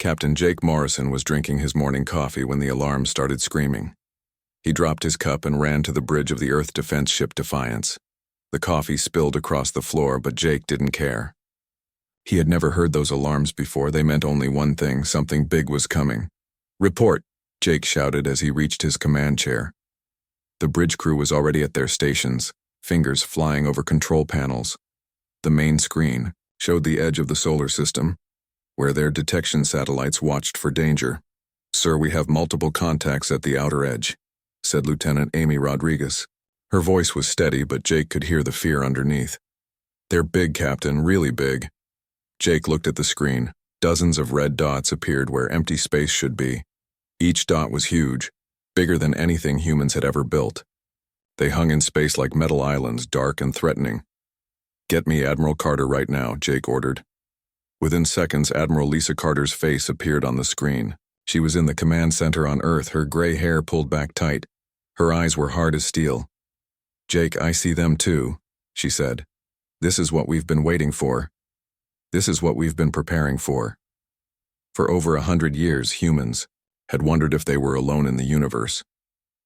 Captain Jake Morrison was drinking his morning coffee when the alarm started screaming. He dropped his cup and ran to the bridge of the Earth defense ship Defiance. The coffee spilled across the floor, but Jake didn't care. He had never heard those alarms before. They meant only one thing: something big was coming. "Report," Jake shouted as he reached his command chair. The bridge crew was already at their stations, fingers flying over control panels. The main screen showed the edge of the solar system, where their detection satellites watched for danger. "Sir, we have multiple contacts at the outer edge," said Lieutenant Amy Rodriguez. Her voice was steady, but Jake could hear the fear underneath. "They're big, Captain, really big." Jake looked at the screen. Dozens of red dots appeared where empty space should be. Each dot was huge, bigger than anything humans had ever built. They hung in space like metal islands, dark and threatening. "Get me Admiral Carter right now," Jake ordered. Within seconds, Admiral Lisa Carter's face appeared on the screen. She was in the command center on Earth, her gray hair pulled back tight. Her eyes were hard as steel. "Jake, I see them too," she said. "This is what we've been waiting for. This is what we've been preparing for." For over 100 years, humans had wondered if they were alone in the universe.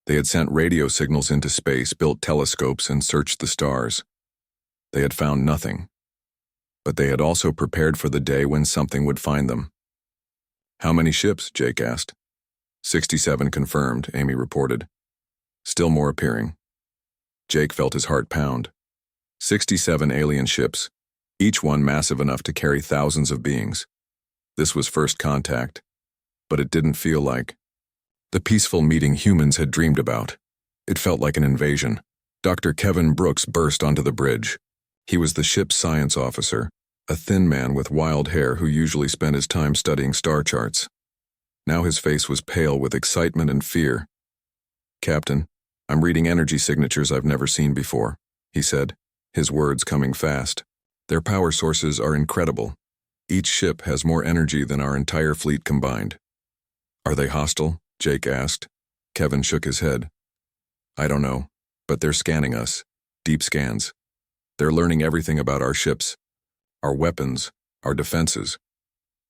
They had sent radio signals into space, built telescopes, and searched the stars. They had found nothing. But they had also prepared for the day when something would find them. "How many ships?" Jake asked. 67 confirmed, Amy reported. "Still more appearing." Jake felt his heart pound. 67 alien ships, each one massive enough to carry thousands of beings. This was first contact, but it didn't feel like the peaceful meeting humans had dreamed about. It felt like an invasion. Dr. Kevin Brooks burst onto the bridge. He was the ship's science officer, a thin man with wild hair who usually spent his time studying star charts. Now his face was pale with excitement and fear. "Captain, I'm reading energy signatures I've never seen before," he said, his words coming fast. "Their power sources are incredible. Each ship has more energy than our entire fleet combined." "Are they hostile?" Jake asked. Kevin shook his head. "I don't know, but they're scanning us. Deep scans. They're learning everything about our ships, our weapons, our defenses."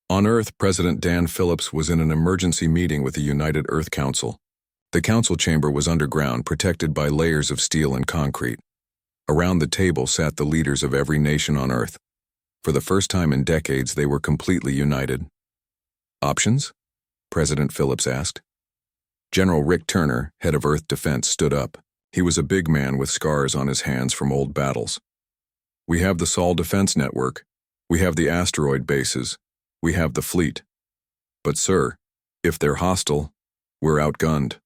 On Earth, President Dan Phillips was in an emergency meeting with the United Earth Council. The council chamber was underground, protected by layers of steel and concrete. Around the table sat the leaders of every nation on Earth. For the first time in decades, they were completely united. "Options?" President Phillips asked. General Rick Turner, head of Earth Defense, stood up. He was a big man with scars on his hands from old battles. "We have the Sol Defense Network. We have the asteroid bases. We have the fleet. But sir, if they're hostile, we're outgunned."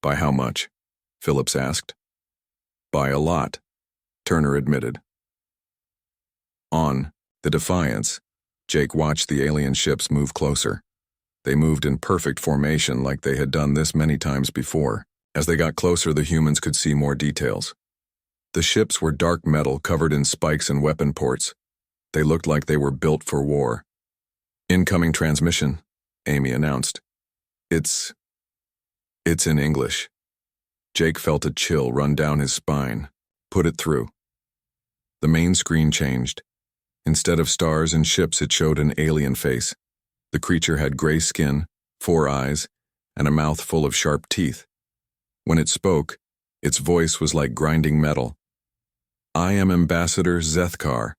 "By how much?" Phillips asked. "By a lot," Turner admitted. On the Defiance, Jake watched the alien ships move closer. They moved in perfect formation like they had done this many times before. As they got closer, the humans could see more details. The ships were dark metal covered in spikes and weapon ports. They looked like they were built for war. "Incoming transmission," Amy announced. It's in English." Jake felt a chill run down his spine. "Put it through." The main screen changed. Instead of stars and ships, it showed an alien face. The creature had gray skin, 4 eyes, and a mouth full of sharp teeth. When it spoke, its voice was like grinding metal. "I am Ambassador Zethkar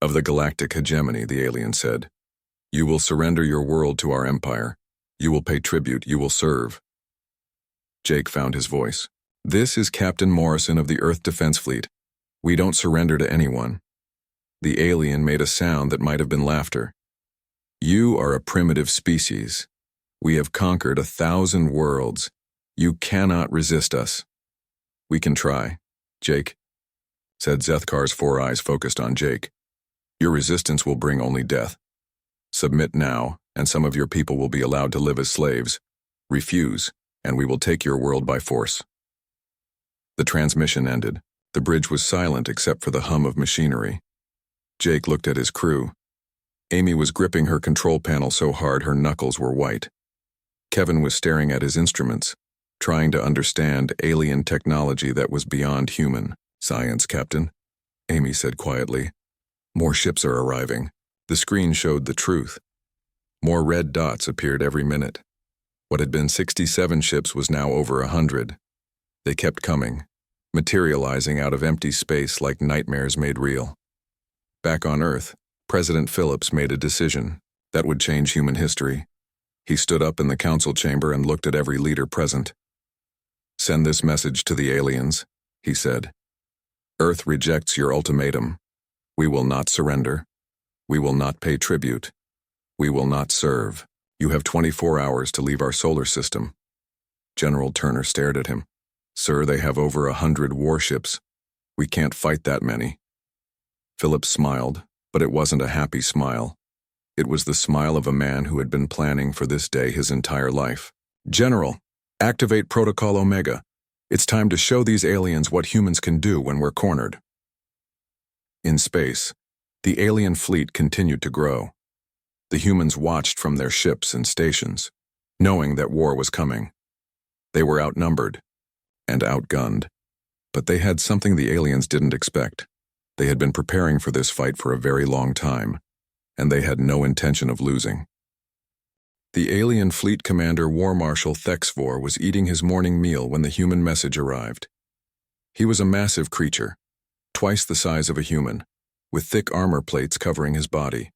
of the Galactic Hegemony," the alien said. "You will surrender your world to our empire. You will pay tribute. You will serve." Jake found his voice. "This is Captain Morrison of the Earth Defense Fleet. We don't surrender to anyone." The alien made a sound that might have been laughter. "You are a primitive species. We have conquered 1,000 worlds. You cannot resist us." "We can try, Jake," said Zethkar's 4 eyes focused on Jake. "Your resistance will bring only death. Submit now, and some of your people will be allowed to live as slaves. Refuse, and we will take your world by force." The transmission ended. The bridge was silent except for the hum of machinery. Jake looked at his crew. Amy was gripping her control panel so hard her knuckles were white. Kevin was staring at his instruments, trying to understand alien technology that was beyond human. "Science, Captain," Amy said quietly. "More ships are arriving." The screen showed the truth. More red dots appeared every minute. What had been 67 ships was now over 100. They kept coming, materializing out of empty space like nightmares made real. Back on Earth, President Phillips made a decision that would change human history. He stood up in the council chamber and looked at every leader present. "Send this message to the aliens," he said. "Earth rejects your ultimatum. We will not surrender. We will not pay tribute. We will not serve. You have 24 hours to leave our solar system." General Turner stared at him. "Sir, they have over 100 warships. We can't fight that many." Phillips smiled, but it wasn't a happy smile. It was the smile of a man who had been planning for this day his entire life. "General, activate Protocol Omega. It's time to show these aliens what humans can do when we're cornered." In space, the alien fleet continued to grow. The humans watched from their ships and stations, knowing that war was coming. They were outnumbered and outgunned, but they had something the aliens didn't expect. They had been preparing for this fight for a very long time, and they had no intention of losing. The alien fleet commander War Marshal Thexvor was eating his morning meal when the human message arrived. He was a massive creature, twice the size of a human, with thick armor plates covering his body.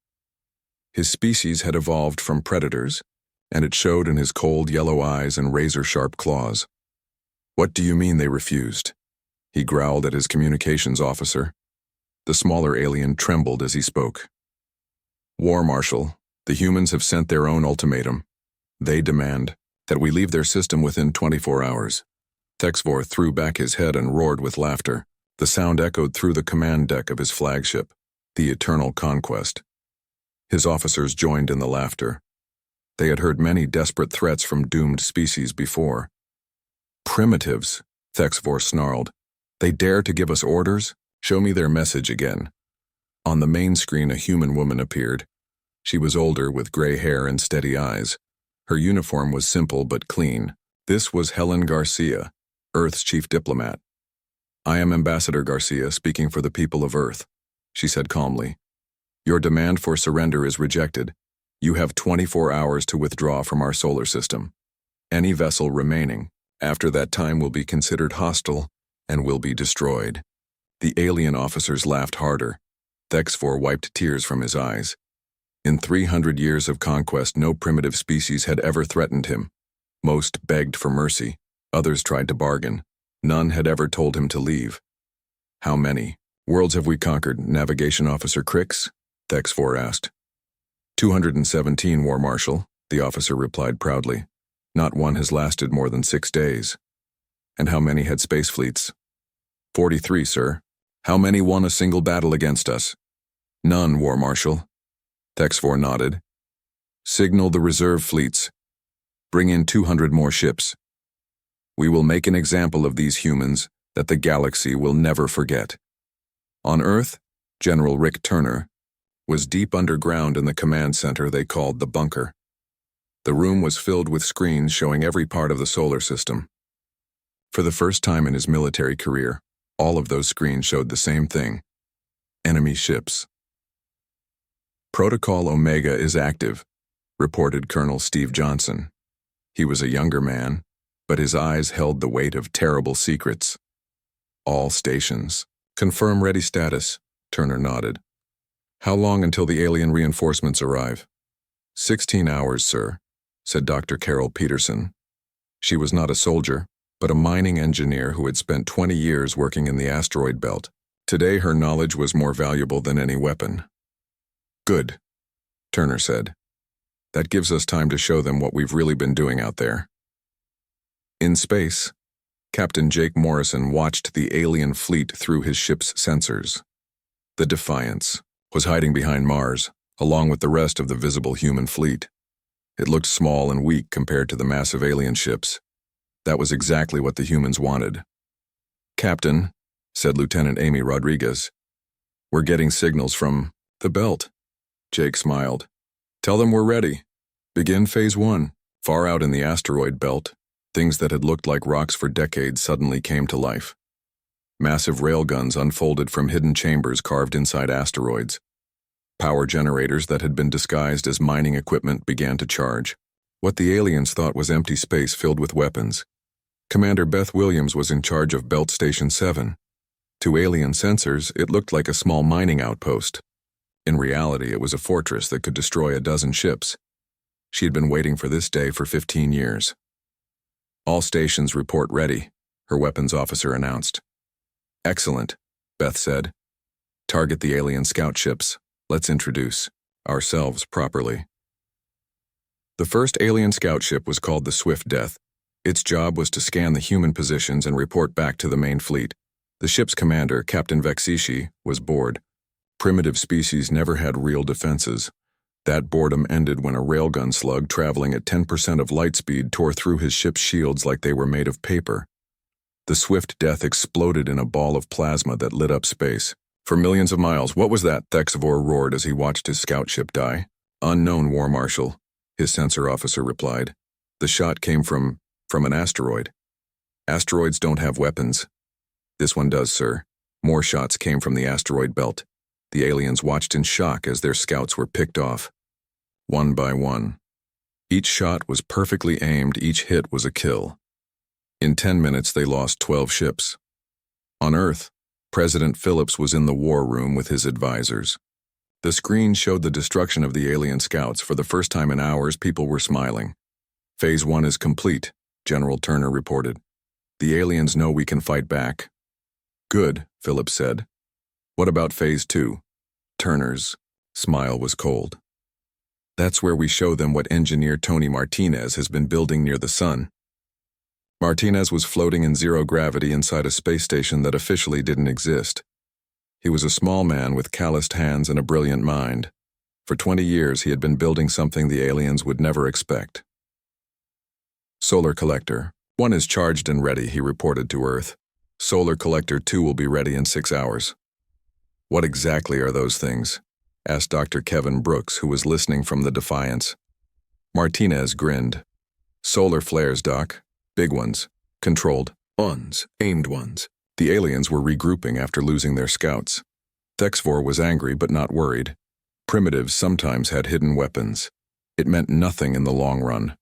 His species had evolved from predators, and it showed in his cold yellow eyes and razor-sharp claws. "What do you mean they refused?" He growled at his communications officer. The smaller alien trembled as he spoke. "War Marshal, the humans have sent their own ultimatum. They demand that we leave their system within 24 hours. Thexvor threw back his head and roared with laughter. The sound echoed through the command deck of his flagship, the Eternal Conquest. His officers joined in the laughter. They had heard many desperate threats from doomed species before. "Primitives," Thexvor snarled. "They dare to give us orders? Show me their message again." On the main screen, a human woman appeared. She was older, with gray hair and steady eyes. Her uniform was simple but clean. This was Helen Garcia, Earth's chief diplomat. "I am Ambassador Garcia, speaking for the people of Earth," she said calmly. "Your demand for surrender is rejected. You have 24 hours to withdraw from our solar system. Any vessel remaining after that time will be considered hostile and will be destroyed." The alien officers laughed harder. Thexvor wiped tears from his eyes. In 300 years of conquest, no primitive species had ever threatened him. Most begged for mercy. Others tried to bargain. None had ever told him to leave. "How many worlds have we conquered, Navigation Officer Crix?" Thexvor asked. 217, War Marshal, the officer replied proudly. "Not one has lasted more than 6 days." "And how many had space fleets?" 43, sir. "How many won a single battle against us?" "None, War Marshal." Thexvor nodded. "Signal the reserve fleets. Bring in 200 more ships. We will make an example of these humans that the galaxy will never forget." On Earth, General Rick Turner was deep underground in the command center they called the bunker. The room was filled with screens showing every part of the solar system. For the first time in his military career, all of those screens showed the same thing: enemy ships. "Protocol Omega is active," reported Colonel Steve Johnson. He was a younger man, but his eyes held the weight of terrible secrets. "All stations. Confirm ready status," Turner nodded. "How long until the alien reinforcements arrive?" 16 hours, sir," said Dr. Carol Peterson. She was not a soldier, but a mining engineer who had spent 20 years working in the asteroid belt. Today her knowledge was more valuable than any weapon. "Good," Turner said. "That gives us time to show them what we've really been doing out there." In space, Captain Jake Morrison watched the alien fleet through his ship's sensors. The Defiance was hiding behind Mars, along with the rest of the visible human fleet. It looked small and weak compared to the massive alien ships. That was exactly what the humans wanted. "Captain," said Lieutenant Amy Rodriguez, "we're getting signals from the belt." Jake smiled. "Tell them we're ready. Begin Phase 1. Far out in the asteroid belt, things that had looked like rocks for decades suddenly came to life. Massive railguns unfolded from hidden chambers carved inside asteroids. Power generators that had been disguised as mining equipment began to charge. What the aliens thought was empty space filled with weapons. Commander Beth Williams was in charge of Belt Station 7. To alien sensors, it looked like a small mining outpost. In reality, it was a fortress that could destroy a dozen ships. She had been waiting for this day for 15 years. "All stations report ready," her weapons officer announced. "Excellent," Beth said. "Target the alien scout ships. Let's introduce ourselves properly." The first alien scout ship was called the Swift Death. Its job was to scan the human positions and report back to the main fleet. The ship's commander, Captain Vexishi, was bored. Primitive species never had real defenses. That boredom ended when a railgun slug traveling at 10% of light speed tore through his ship's shields like they were made of paper. The Swift Death exploded in a ball of plasma that lit up space. "For millions of miles, what was that?" Thexvor roared as he watched his scout ship die. "Unknown, War Marshal," his sensor officer replied. "The shot came from an asteroid. Asteroids don't have weapons." "This one does, sir." More shots came from the asteroid belt. The aliens watched in shock as their scouts were picked off, one by one. Each shot was perfectly aimed, each hit was a kill. In 10 minutes, they lost 12 ships. On Earth, President Phillips was in the war room with his advisors. The screen showed the destruction of the alien scouts. For the first time in hours, people were smiling. "Phase 1 is complete," General Turner reported. "The aliens know we can fight back." "Good," Phillips said. "What about Phase 2? Turner's smile was cold. "That's where we show them what engineer Tony Martinez has been building near the sun." Martinez was floating in zero gravity inside a space station that officially didn't exist. He was a small man with calloused hands and a brilliant mind. For 20 years, he had been building something the aliens would never expect. "Solar Collector 1 is charged and ready," he reported to Earth. "Solar Collector 2 will be ready in 6 hours. "What exactly are those things?" asked Dr. Kevin Brooks, who was listening from the Defiance. Martinez grinned. "Solar flares, Doc. Big ones. Controlled ones. Aimed ones." The aliens were regrouping after losing their scouts. Thexvor was angry but not worried. Primitives sometimes had hidden weapons. It meant nothing in the long run.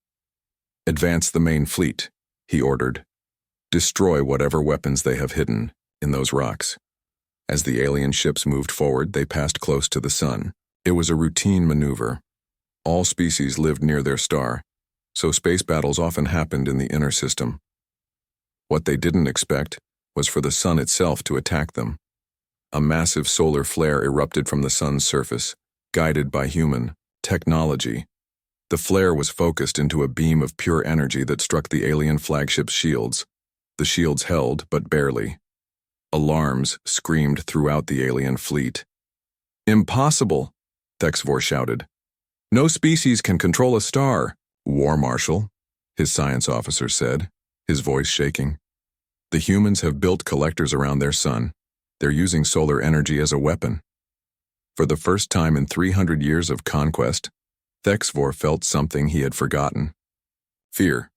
"Advance the main fleet," he ordered. "Destroy whatever weapons they have hidden in those rocks." As the alien ships moved forward, they passed close to the sun. It was a routine maneuver. All species lived near their star, so space battles often happened in the inner system. What they didn't expect was for the sun itself to attack them. A massive solar flare erupted from the sun's surface, guided by human technology. The flare was focused into a beam of pure energy that struck the alien flagship's shields. The shields held, but barely. Alarms screamed throughout the alien fleet. "Impossible!" Thexvor shouted. "No species can control a star." "War Marshal," his science officer said, his voice shaking. "The humans have built collectors around their sun. They're using solar energy as a weapon." For the first time in 300 years of conquest, Thexvor felt something he had forgotten. Fear.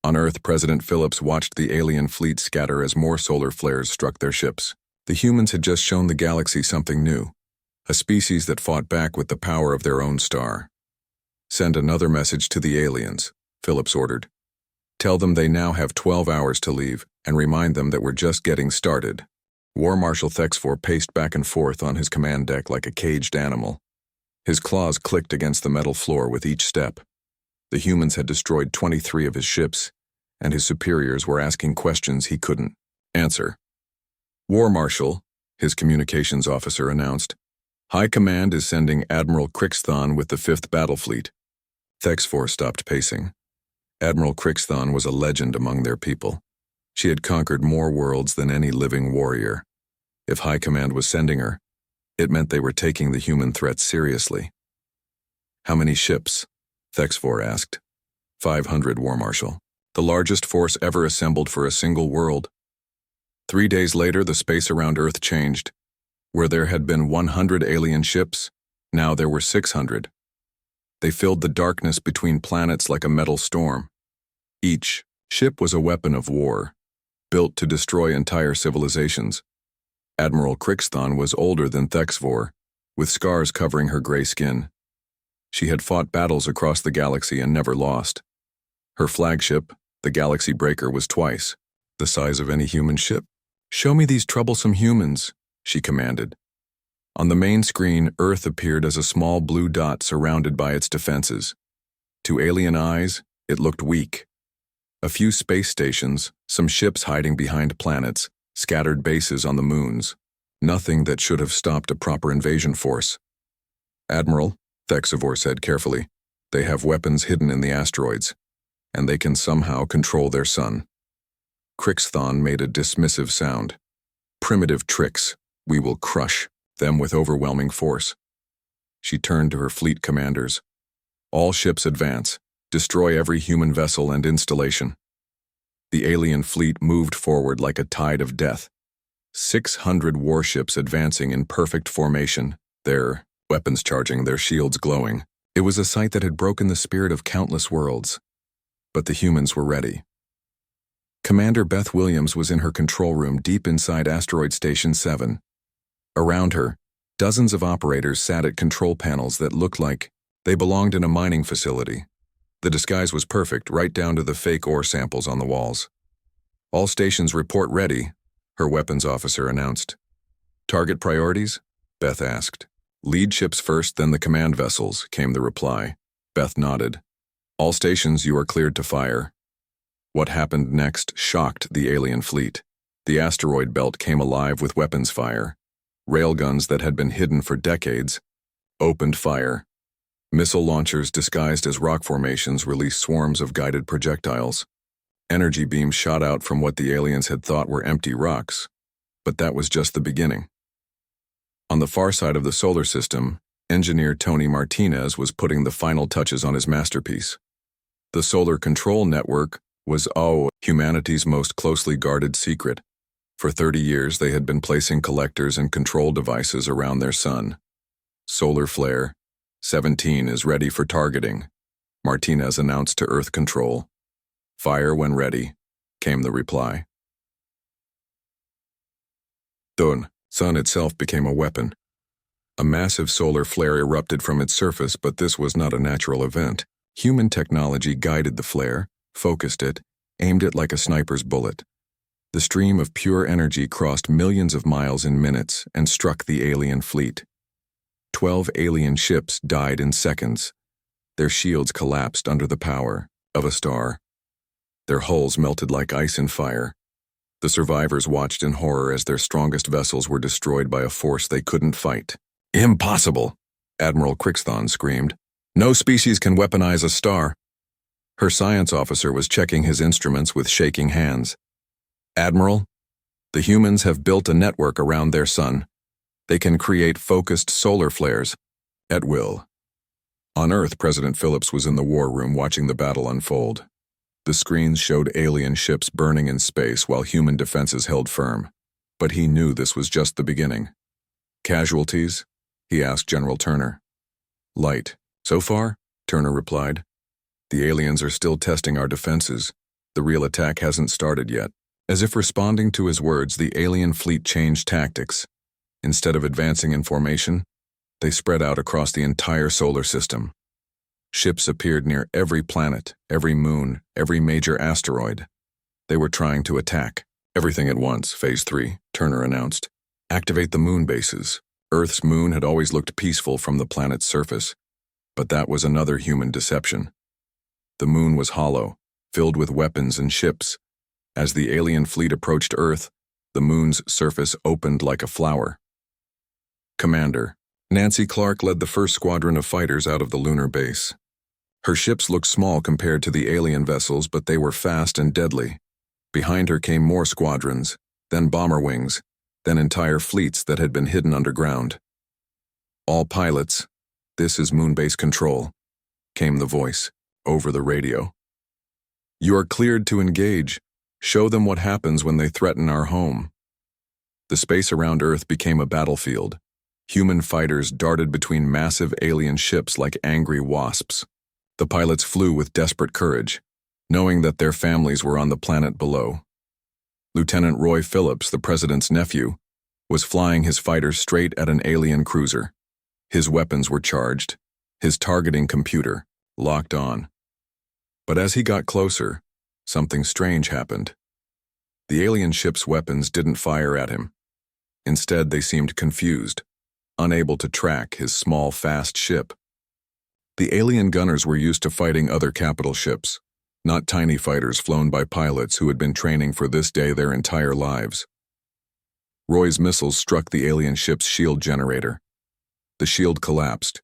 On Earth, President Phillips watched the alien fleet scatter as more solar flares struck their ships. The humans had just shown the galaxy something new, a species that fought back with the power of their own star. "Send another message to the aliens," Phillips ordered. "Tell them they now have 12 hours to leave, and remind them that we're just getting started." War Marshal Thexvor paced back and forth on his command deck like a caged animal. His claws clicked against the metal floor with each step. The humans had destroyed 23 of his ships, and his superiors were asking questions he couldn't answer. "War Marshal," his communications officer announced. "High Command is sending Admiral Crixthon with the 5th Battle Fleet." Thexvor stopped pacing. Admiral Crixthon was a legend among their people. She had conquered more worlds than any living warrior. If High Command was sending her, it meant they were taking the human threat seriously. "How many ships?" Thexvor asked. 500, War Marshal. The largest force ever assembled for a single world. 3 days later, the space around Earth changed. Where there had been 100 alien ships, now there were 600. They filled the darkness between planets like a metal storm. Each ship was a weapon of war, built to destroy entire civilizations. Admiral Crixthon was older than Thexvor, with scars covering her gray skin. She had fought battles across the galaxy and never lost. Her flagship, the Galaxy Breaker, was twice the size of any human ship. "Show me these troublesome humans," she commanded. On the main screen, Earth appeared as a small blue dot surrounded by its defenses. To alien eyes, it looked weak. A few space stations, some ships hiding behind planets, scattered bases on the moons. Nothing that should have stopped a proper invasion force. "Admiral," Thexivore said carefully, "they have weapons hidden in the asteroids, and they can somehow control their sun." Crixthon made a dismissive sound. "Primitive tricks. We will crush them with overwhelming force." She turned to her fleet commanders. "All ships advance. Destroy every human vessel and installation." The alien fleet moved forward like a tide of death. 600 warships advancing in perfect formation, their weapons charging, their shields glowing. It was a sight that had broken the spirit of countless worlds. But the humans were ready. Commander Beth Williams was in her control room deep inside Asteroid Station 7. Around her, dozens of operators sat at control panels that looked like they belonged in a mining facility. The disguise was perfect, right down to the fake ore samples on the walls. "All stations report ready," her weapons officer announced. "Target priorities?" Beth asked. "Lead ships first, then the command vessels," came the reply. Beth nodded. "All stations, you are cleared to fire." What happened next shocked the alien fleet. The asteroid belt came alive with weapons fire. Railguns that had been hidden for decades opened fire. Missile launchers disguised as rock formations released swarms of guided projectiles. Energy beams shot out from what the aliens had thought were empty rocks. But that was just the beginning. On the far side of the solar system, engineer Tony Martinez was putting the final touches on his masterpiece. The Solar Control Network was, humanity's most closely guarded secret. For 30 years, they had been placing collectors and control devices around their sun. "Solar Flare 17 is ready for targeting," Martinez announced to Earth Control. "Fire when ready," came the reply. The sun itself became a weapon. A massive solar flare erupted from its surface, but this was not a natural event. Human technology guided the flare, focused it, aimed it like a sniper's bullet. The stream of pure energy crossed millions of miles in minutes and struck the alien fleet. 12 alien ships died in seconds. Their shields collapsed under the power of a star. Their hulls melted like ice in fire. The survivors watched in horror as their strongest vessels were destroyed by a force they couldn't fight. "Impossible!" Admiral Crixthon screamed. "No species can weaponize a star." Her science officer was checking his instruments with shaking hands. "Admiral, the humans have built a network around their sun. They can create focused solar flares at will." On Earth, President Phillips was in the war room watching the battle unfold. The screens showed alien ships burning in space while human defenses held firm. But he knew this was just the beginning. "Casualties?" he asked General Turner. "Light. So far?" Turner replied. "The aliens are still testing our defenses. The real attack hasn't started yet." As if responding to his words, the alien fleet changed tactics. Instead of advancing in formation, they spread out across the entire solar system. Ships appeared near every planet, every moon, every major asteroid. They were trying to attack. "Everything at once, Phase 3, Turner announced. "Activate the moon bases." Earth's moon had always looked peaceful from the planet's surface, but that was another human deception. The moon was hollow, filled with weapons and ships. As the alien fleet approached Earth, the moon's surface opened like a flower. Commander Nancy Clark led the first squadron of fighters out of the lunar base. Her ships looked small compared to the alien vessels, but they were fast and deadly. Behind her came more squadrons, then bomber wings, then entire fleets that had been hidden underground. "All pilots, this is Moonbase Control," came the voice, over the radio. "You are cleared to engage. Show them what happens when they threaten our home." The space around Earth became a battlefield. Human fighters darted between massive alien ships like angry wasps. The pilots flew with desperate courage, knowing that their families were on the planet below. Lieutenant Roy Phillips, the president's nephew, was flying his fighters straight at an alien cruiser. His weapons were charged, his targeting computer locked on. But as he got closer, something strange happened. The alien ship's weapons didn't fire at him. Instead, they seemed confused, unable to track his small, fast ship. The alien gunners were used to fighting other capital ships, not tiny fighters flown by pilots who had been training for this day their entire lives. Roy's missiles struck the alien ship's shield generator. The shield collapsed,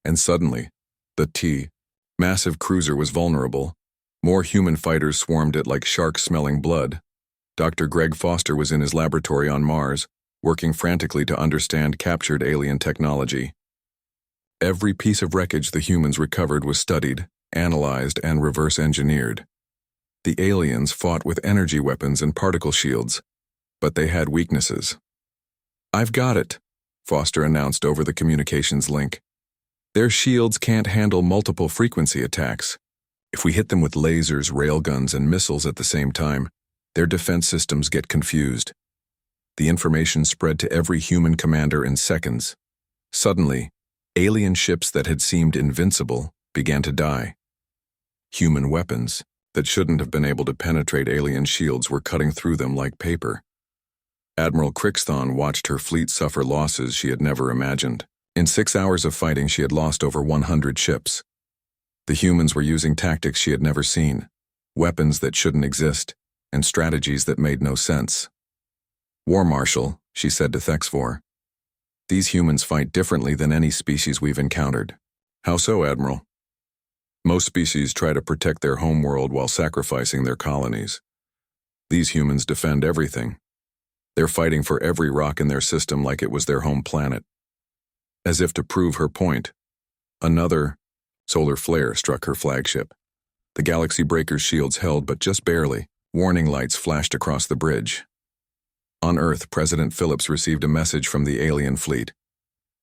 and suddenly, the massive cruiser was vulnerable. More human fighters swarmed it like sharks smelling blood. Dr. Greg Foster was in his laboratory on Mars, working frantically to understand captured alien technology. Every piece of wreckage the humans recovered was studied, analyzed, and reverse-engineered. The aliens fought with energy weapons and particle shields, but they had weaknesses. "I've got it," Foster announced over the communications link. "Their shields can't handle multiple frequency attacks. If we hit them with lasers, railguns, and missiles at the same time, their defense systems get confused." The information spread to every human commander in seconds. Suddenly, alien ships that had seemed invincible began to die. Human weapons that shouldn't have been able to penetrate alien shields were cutting through them like paper. Admiral Crixthon watched her fleet suffer losses she had never imagined. In 6 hours of fighting, she had lost over 100 ships. The humans were using tactics she had never seen, weapons that shouldn't exist, and strategies that made no sense. "War Marshal," she said to Thexfor, "these humans fight differently than any species we've encountered." "How so, Admiral?" "Most species try to protect their homeworld while sacrificing their colonies. These humans defend everything. They're fighting for every rock in their system like it was their home planet." As if to prove her point, another solar flare struck her flagship. The Galaxy Breaker's shields held, but just barely. Warning lights flashed across the bridge. On Earth, President Phillips received a message from the alien fleet.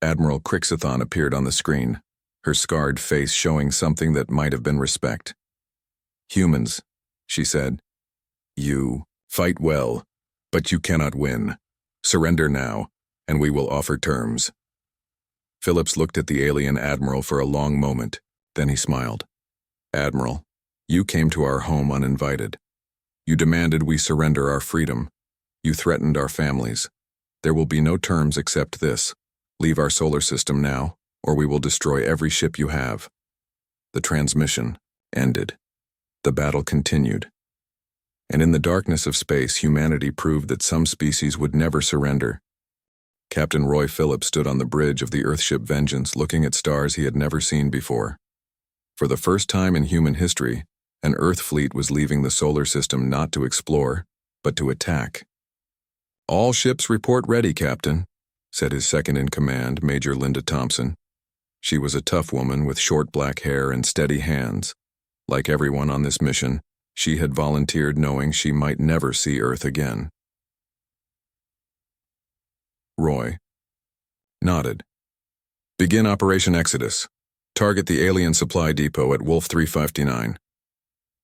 Admiral Crixthon appeared on the screen, her scarred face showing something that might have been respect. "Humans," she said, "you fight well, but you cannot win. Surrender now, and we will offer terms." Phillips looked at the alien admiral for a long moment, then he smiled. "Admiral, you came to our home uninvited. You demanded we surrender our freedom. You threatened our families. There will be no terms except this. Leave our solar system now, or we will destroy every ship you have." The transmission ended. The battle continued. And in the darkness of space, humanity proved that some species would never surrender. Captain Roy Phillips stood on the bridge of the Earthship Vengeance, looking at stars he had never seen before. For the first time in human history, an Earth fleet was leaving the solar system not to explore, but to attack. "All ships report ready, Captain," said his second-in-command, Major Linda Thompson. She was a tough woman with short black hair and steady hands. Like everyone on this mission, she had volunteered knowing she might never see Earth again. Roy nodded. "Begin Operation Exodus. Target the alien supply depot at Wolf 359.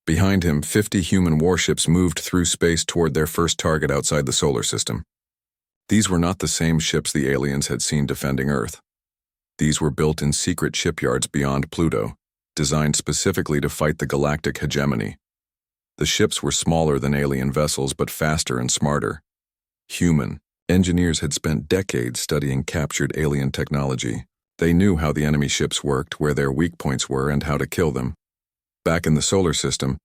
Behind him, 50 human warships moved through space toward their first target outside the solar system. These were not the same ships the aliens had seen defending Earth. These were built in secret shipyards beyond Pluto, designed specifically to fight the galactic hegemony. The ships were smaller than alien vessels, but faster and smarter. Human engineers had spent decades studying captured alien technology. They knew how the enemy ships worked, where their weak points were, and how to kill them. Back in the solar system,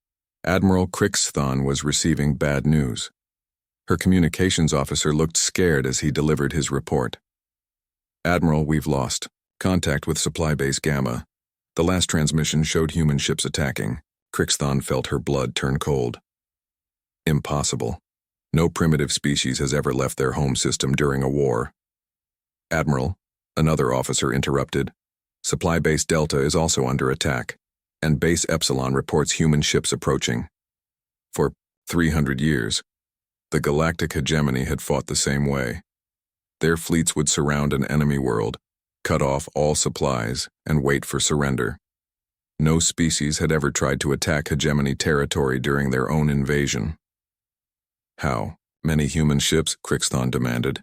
Admiral Crixthon was receiving bad news. Her communications officer looked scared as he delivered his report. "Admiral, we've lost contact with Supply Base Gamma. The last transmission showed human ships attacking." Crixthon felt her blood turn cold. "Impossible. No primitive species has ever left their home system during a war." "Admiral," another officer interrupted, "Supply Base Delta is also under attack, and Base Epsilon reports human ships approaching. For 300 years, the galactic hegemony had fought the same way. Their fleets would surround an enemy world, cut off all supplies, and wait for surrender. No species had ever tried to attack hegemony territory during their own invasion." "How many human ships?" Crixthon demanded.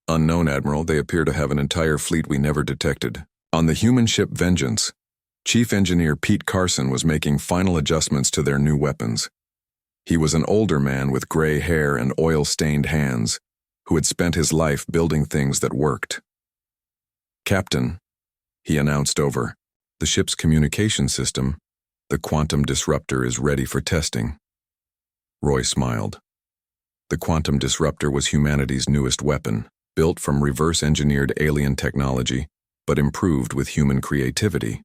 Unknown, Admiral, they appear to have an entire fleet we never detected. On the human ship Vengeance, Chief Engineer Pete Carson was making final adjustments to their new weapons. He was an older man with gray hair and oil-stained hands, who had spent his life building things that worked. "Captain," he announced over the ship's communication system, "the quantum disruptor is ready for testing." Roy smiled. The quantum disruptor was humanity's newest weapon, built from reverse-engineered alien technology, but improved with human creativity.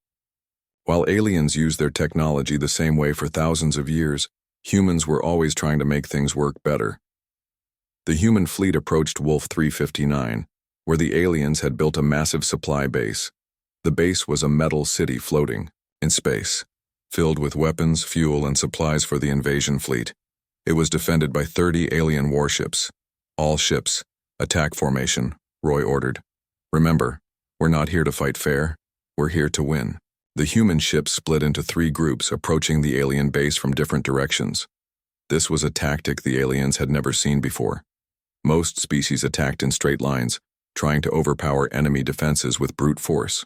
While aliens used their technology the same way for thousands of years, humans were always trying to make things work better. The human fleet approached Wolf 359, where the aliens had built a massive supply base. The base was a metal city floating in space, filled with weapons, fuel, and supplies for the invasion fleet. It was defended by 30 alien warships. "All ships, attack formation," Roy ordered. "Remember, we're not here to fight fair, we're here to win." The human ships split into 3 groups, approaching the alien base from different directions. This was a tactic the aliens had never seen before. Most species attacked in straight lines, trying to overpower enemy defenses with brute force.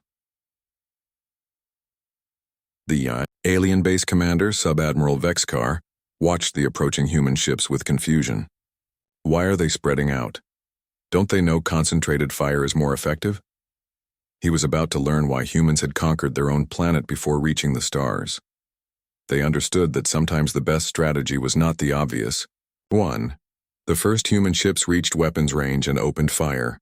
The alien base commander, Sub-Admiral Vexcar, watched the approaching human ships with confusion. Why are they spreading out? Don't they know concentrated fire is more effective? He was about to learn why humans had conquered their own planet before reaching the stars. They understood that sometimes the best strategy was not the obvious. 1. The first human ships reached weapons range and opened fire,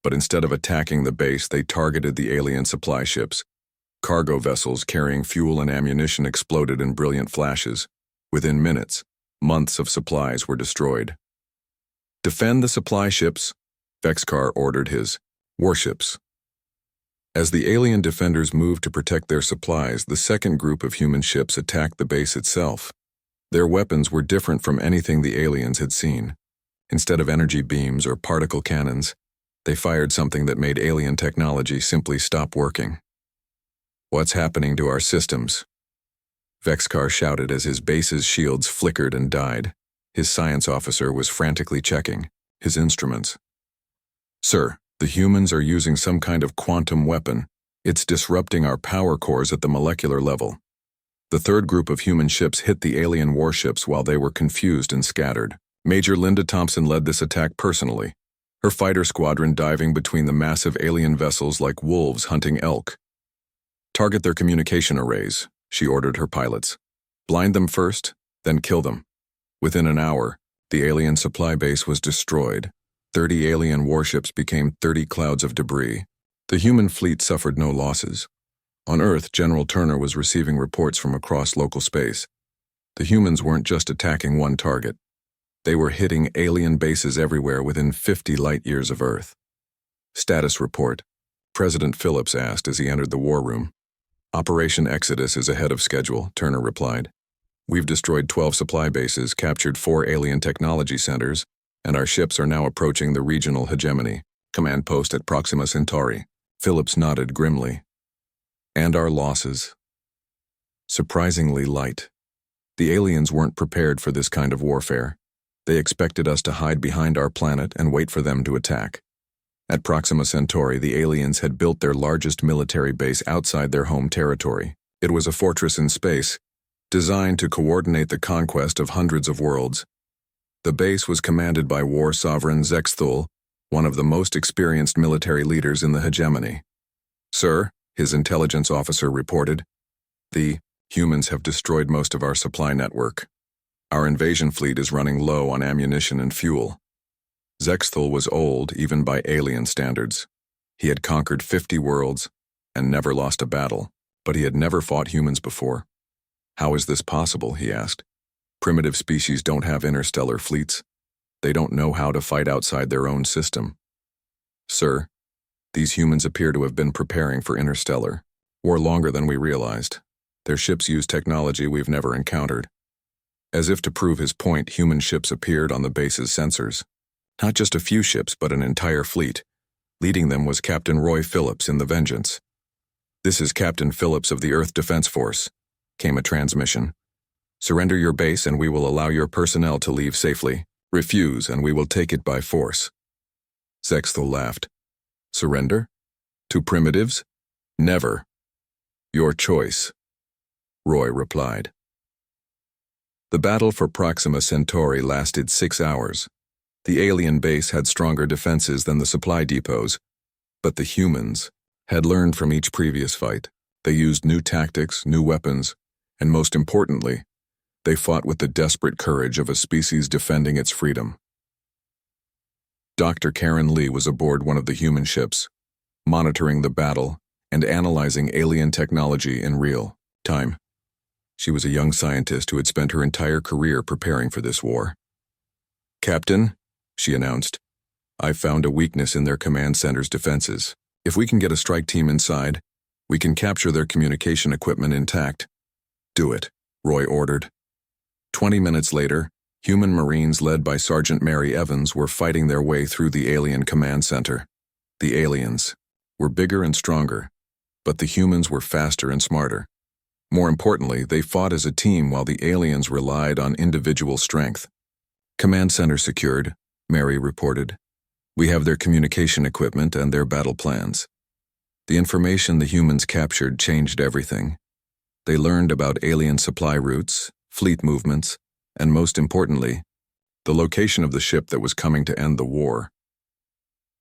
but instead of attacking the base, they targeted the alien supply ships. Cargo vessels carrying fuel and ammunition exploded in brilliant flashes. Within minutes, months of supplies were destroyed. "Defend the supply ships," Vexcar ordered his warships. As the alien defenders moved to protect their supplies, the second group of human ships attacked the base itself. Their weapons were different from anything the aliens had seen. Instead of energy beams or particle cannons, they fired something that made alien technology simply stop working. "What's happening to our systems?" Vexcar shouted as his base's shields flickered and died. His science officer was frantically checking his instruments. "Sir, the humans are using some kind of quantum weapon. It's disrupting our power cores at the molecular level." The third group of human ships hit the alien warships while they were confused and scattered. Major Linda Thompson led this attack personally, her fighter squadron diving between the massive alien vessels like wolves hunting elk. "Target their communication arrays," she ordered her pilots. "Blind them first, then kill them." Within an hour, the alien supply base was destroyed. 30 alien warships became 30 clouds of debris. The human fleet suffered no losses. On Earth, General Turner was receiving reports from across local space. The humans weren't just attacking one target. They were hitting alien bases everywhere within 50 light-years of Earth. "Status report," President Phillips asked as he entered the war room. "Operation Exodus is ahead of schedule," Turner replied. "We've destroyed 12 supply bases, captured 4 alien technology centers, and our ships are now approaching the regional hegemony command post at Proxima Centauri." Phillips nodded grimly. "And our losses?" "Surprisingly light. The aliens weren't prepared for this kind of warfare. They expected us to hide behind our planet and wait for them to attack. At Proxima Centauri, the aliens had built their largest military base outside their home territory. It was a fortress in space, designed to coordinate the conquest of hundreds of worlds. The base was commanded by war sovereign Zexthul, one of the most experienced military leaders in the hegemony. "Sir," his intelligence officer reported, "the humans have destroyed most of our supply network. Our invasion fleet is running low on ammunition and fuel." Zexthul was old, even by alien standards. He had conquered 50 worlds and never lost a battle, but he had never fought humans before. "How is this possible?" he asked. "Primitive species don't have interstellar fleets. They don't know how to fight outside their own system." "Sir, these humans appear to have been preparing for interstellar war longer than we realized. Their ships use technology we've never encountered." As if to prove his point, human ships appeared on the base's sensors. Not just a few ships, but an entire fleet. Leading them was Captain Roy Phillips in the Vengeance. "This is Captain Phillips of the Earth Defense Force," came a transmission. "Surrender your base and we will allow your personnel to leave safely. Refuse and we will take it by force." Sexthel laughed. Surrender? To primitives? Never. Your choice, Roy replied. The battle for Proxima Centauri lasted 6 hours. The alien base had stronger defenses than the supply depots, but the humans had learned from each previous fight. They used new tactics, new weapons, and most importantly, they fought with the desperate courage of a species defending its freedom. Dr. Karen Lee was aboard one of the human ships, monitoring the battle and analyzing alien technology in real time. She was a young scientist who had spent her entire career preparing for this war. "Captain," she announced, "I've found a weakness in their command center's defenses. If we can get a strike team inside, we can capture their communication equipment intact." "Do it," Roy ordered. 20 minutes later, human Marines led by Sergeant Mary Evans were fighting their way through the alien command center. The aliens were bigger and stronger, but the humans were faster and smarter. More importantly, they fought as a team while the aliens relied on individual strength. "Command center secured," Mary reported. "We have their communication equipment and their battle plans." The information the humans captured changed everything. They learned about alien supply routes, fleet movements, and most importantly, the location of the ship that was coming to end the war.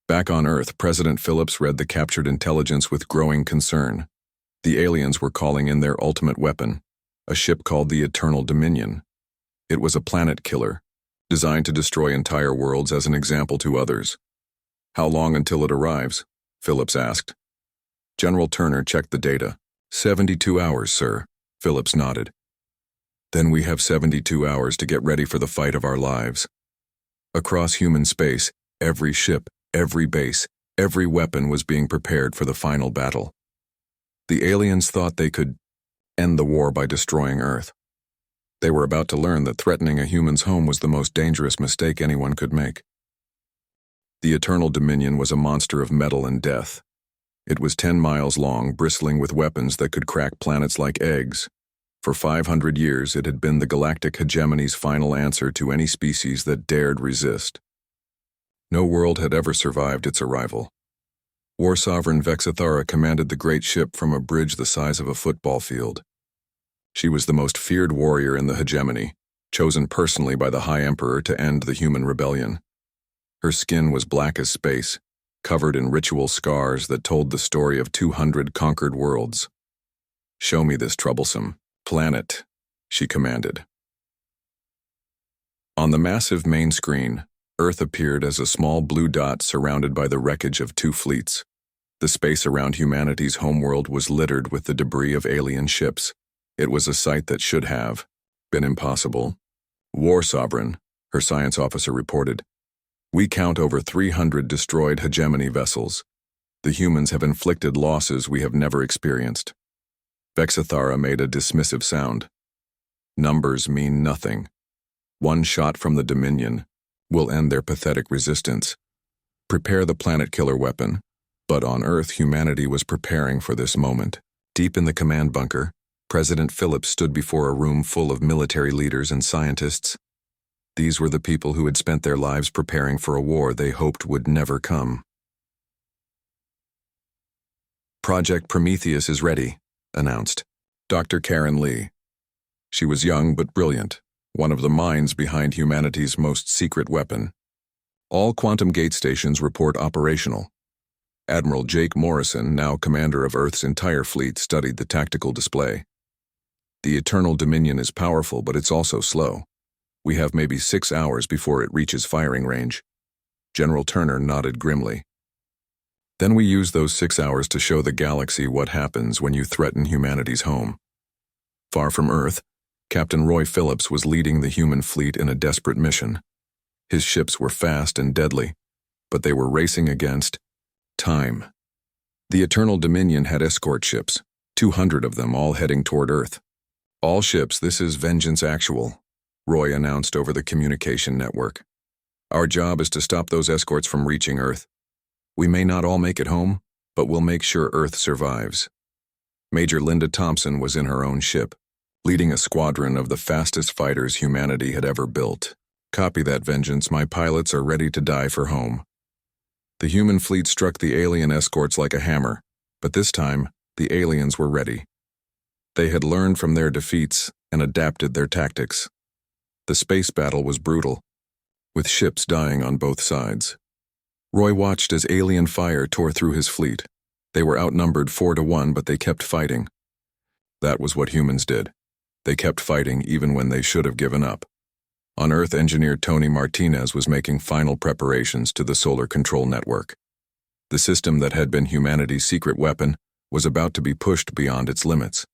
Back on Earth, President Phillips read the captured intelligence with growing concern. The aliens were calling in their ultimate weapon, a ship called the Eternal Dominion. It was a planet killer, designed to destroy entire worlds as an example to others. "How long until it arrives?" Phillips asked. General Turner checked the data. 72 hours, sir," Phillips nodded. "Then we have 72 hours to get ready for the fight of our lives." Across human space, every ship, every base, every weapon was being prepared for the final battle. The aliens thought they could end the war by destroying Earth. They were about to learn that threatening a human's home was the most dangerous mistake anyone could make. The Eternal Dominion was a monster of metal and death. It was 10 miles long, bristling with weapons that could crack planets like eggs. For 500 years, it had been the galactic hegemony's final answer to any species that dared resist. No world had ever survived its arrival. War Sovereign Vexithara commanded the great ship from a bridge the size of a football field. She was the most feared warrior in the hegemony, chosen personally by the High Emperor to end the human rebellion. Her skin was black as space, covered in ritual scars that told the story of 200 conquered worlds. "Show me this troublesome planet," she commanded. On the massive main screen, Earth appeared as a small blue dot surrounded by the wreckage of 2 fleets. The space around humanity's homeworld was littered with the debris of alien ships. It was a sight that should have been impossible. "War Sovereign," her science officer reported. "We count over 300 destroyed hegemony vessels. The humans have inflicted losses we have never experienced." Vexithara made a dismissive sound. "Numbers mean nothing. One shot from the Dominion will end their pathetic resistance. Prepare the planet killer weapon." But on Earth, humanity was preparing for this moment. Deep in the command bunker, President Phillips stood before a room full of military leaders and scientists. These were the people who had spent their lives preparing for a war they hoped would never come. "Project Prometheus is ready," announced Dr. Karen Lee. She was young but brilliant, one of the minds behind humanity's most secret weapon. All quantum gate stations report operational. Admiral Jake Morrison, now commander of Earth's entire fleet, studied the tactical display. "The Eternal Dominion is powerful, but it's also slow. We have maybe 6 hours before it reaches firing range." General Turner nodded grimly. "Then we use those 6 hours to show the galaxy what happens when you threaten humanity's home." Far from Earth, Captain Roy Phillips was leading the human fleet in a desperate mission. His ships were fast and deadly, but they were racing against time. The Eternal Dominion had escort ships, 200 of them, all heading toward Earth. "All ships, this is Vengeance Actual," Roy announced over the communication network. "Our job is to stop those escorts from reaching Earth. We may not all make it home, but we'll make sure Earth survives." Major Linda Thompson was in her own ship, leading a squadron of the fastest fighters humanity had ever built. "Copy that, Vengeance. My pilots are ready to die for home." The human fleet struck the alien escorts like a hammer, but this time, the aliens were ready. They had learned from their defeats and adapted their tactics. The space battle was brutal, with ships dying on both sides. Roy watched as alien fire tore through his fleet. They were outnumbered 4-1, but they kept fighting. That was what humans did. They kept fighting even when they should have given up. On Earth, engineer Tony Martinez was making final preparations to the Solar Control Network. The system that had been humanity's secret weapon was about to be pushed beyond its limits.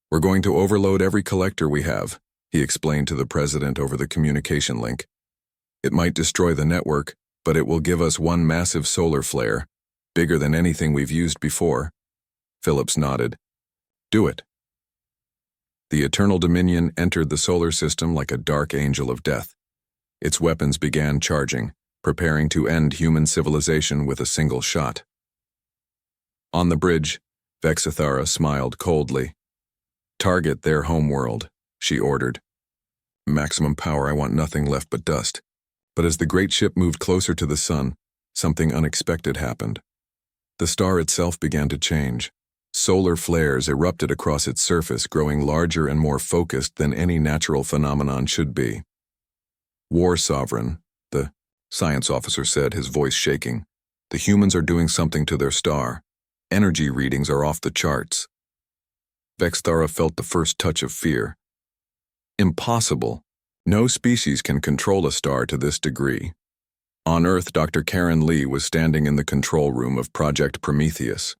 "We're going to overload every collector we have," he explained to the president over the communication link. "It might destroy the network, but it will give us one massive solar flare, bigger than anything we've used before." Phillips nodded. "Do it." The Eternal Dominion entered the solar system like a dark angel of death. Its weapons began charging, preparing to end human civilization with a single shot. On the bridge, Vexithara smiled coldly. "Target their homeworld," she ordered. "Maximum power, I want nothing left but dust." But as the great ship moved closer to the sun, something unexpected happened. The star itself began to change. Solar flares erupted across its surface, growing larger and more focused than any natural phenomenon should be. "War Sovereign," the science officer said, his voice shaking. "The humans are doing something to their star. Energy readings are off the charts." Vexthara felt the first touch of fear. Impossible. No species can control a star to this degree. On Earth, Dr. Karen Lee was standing in the control room of Project Prometheus.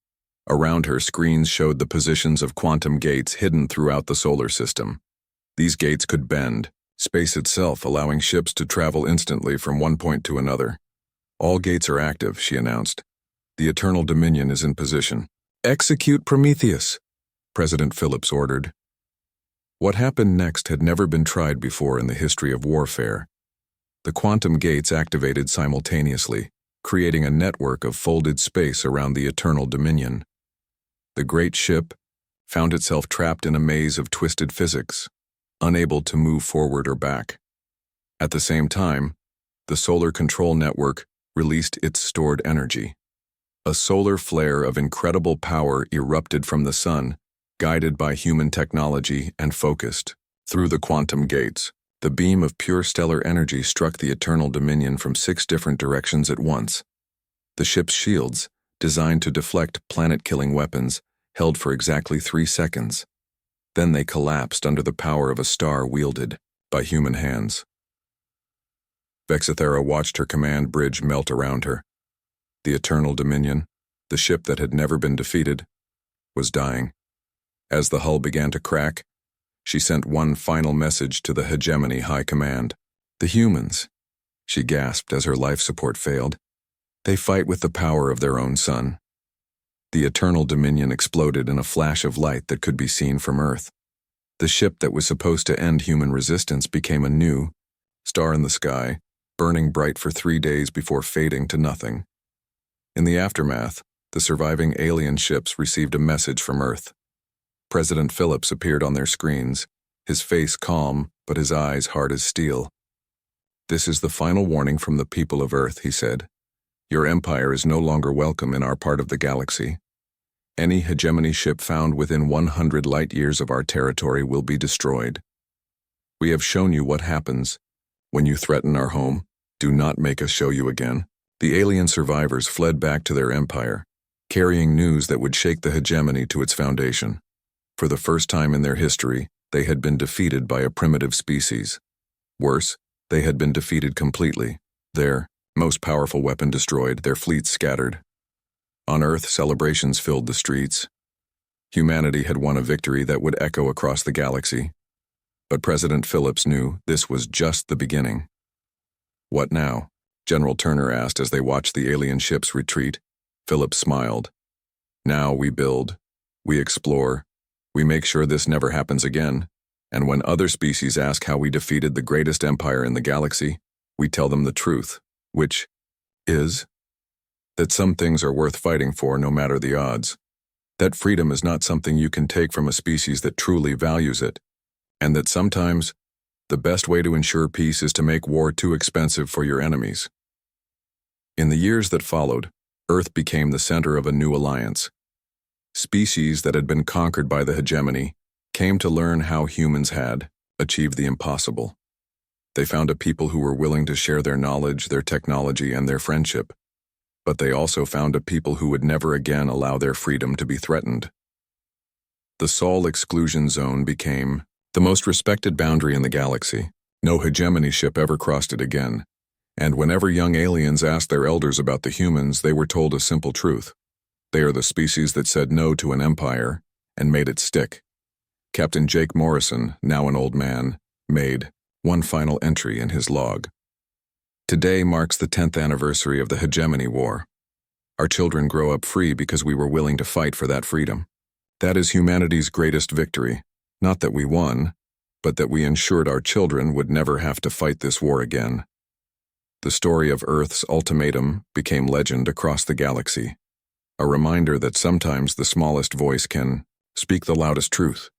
Around her, screens showed the positions of quantum gates hidden throughout the solar system. These gates could bend space itself, allowing ships to travel instantly from one point to another. "All gates are active," she announced. "The Eternal Dominion is in position." "Execute Prometheus," President Phillips ordered. What happened next had never been tried before in the history of warfare. The quantum gates activated simultaneously, creating a network of folded space around the Eternal Dominion. The great ship found itself trapped in a maze of twisted physics, unable to move forward or back. At the same time, the Solar Control Network released its stored energy. A solar flare of incredible power erupted from the sun, guided by human technology and focused through the quantum gates. The beam of pure stellar energy struck the Eternal Dominion from 6 different directions at once. The ship's shields, designed to deflect planet-killing weapons, held for exactly 3 seconds. Then they collapsed under the power of a star wielded by human hands. Vexithara watched her command bridge melt around her. The Eternal Dominion, the ship that had never been defeated, was dying. As the hull began to crack, she sent one final message to the Hegemony High Command. "The humans," she gasped as her life support failed. "They fight with the power of their own sun." The Eternal Dominion exploded in a flash of light that could be seen from Earth. The ship that was supposed to end human resistance became a new star in the sky, burning bright for 3 days before fading to nothing. In the aftermath, the surviving alien ships received a message from Earth. President Phillips appeared on their screens, his face calm but his eyes hard as steel. "This is the final warning from the people of Earth," he said. "Your empire is no longer welcome in our part of the galaxy. Any hegemony ship found within 100 light-years of our territory will be destroyed. We have shown you what happens when you threaten our home. Do not make us show you again." The alien survivors fled back to their empire, carrying news that would shake the hegemony to its foundation. For the first time in their history, they had been defeated by a primitive species. Worse, they had been defeated completely. Their most powerful weapon destroyed, their fleets scattered. On Earth, celebrations filled the streets. Humanity had won a victory that would echo across the galaxy. But President Phillips knew this was just the beginning. "What now?" General Turner asked as they watched the alien ships retreat. Phillips smiled. "Now we build, we explore, we make sure this never happens again. And when other species ask how we defeated the greatest empire in the galaxy, we tell them the truth, which is that some things are worth fighting for no matter the odds. That freedom is not something you can take from a species that truly values it. And that sometimes, the best way to ensure peace is to make war too expensive for your enemies." In the years that followed, Earth became the center of a new alliance. Species that had been conquered by the hegemony came to learn how humans had achieved the impossible. They found a people who were willing to share their knowledge, their technology, and their friendship. But they also found a people who would never again allow their freedom to be threatened. The Sol exclusion zone became the most respected boundary in the galaxy. No hegemony ship ever crossed it again. And whenever young aliens asked their elders about the humans, they were told a simple truth. They are the species that said no to an empire and made it stick. Captain Jake Morrison, now an old man, made one final entry in his log. Today marks the 10th anniversary of the Hegemony War. Our children grow up free because we were willing to fight for that freedom. That is humanity's greatest victory. Not that we won, but that we ensured our children would never have to fight this war again. The story of Earth's ultimatum became legend across the galaxy. A reminder that sometimes the smallest voice can speak the loudest truth.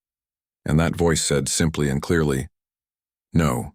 And that voice said simply and clearly, no.